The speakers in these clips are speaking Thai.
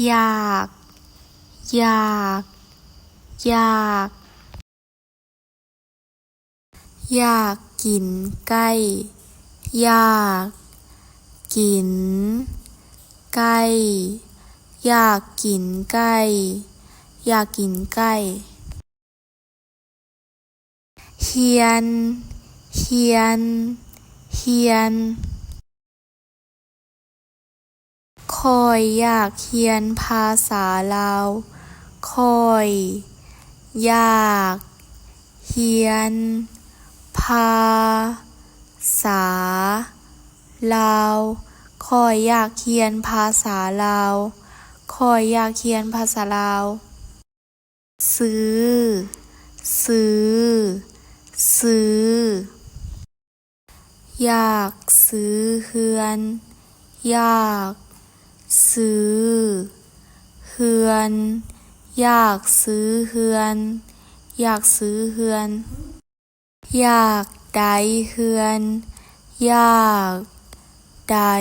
อยากอยากอยากอยากกินไก่อยากกินไก่อยากกินไก่อยากกินไก่เฮียนเฮียนเฮียนข้อยอยากเรียนภาษาลาวข้อยอยากเรียนภาษาลาวข้อยอยากเรียนภาษาลาวข้อยอยากเรียนภาษาลาวซื้อซื้อซื้ออยากซื้อเรือนอยากซื้อเรือนอยากซื้อเรือนอยากซื้อเรือนอยากได้เรือนอยากได้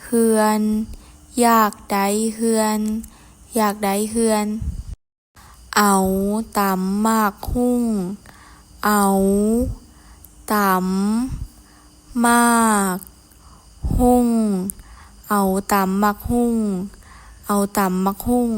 เรือนอยากได้เรือนอยากได้เรือนเอาตำบักหุ่งเอาตำบักหุ่งเอาตำบักหุ่งเอาตำบักหุ่ง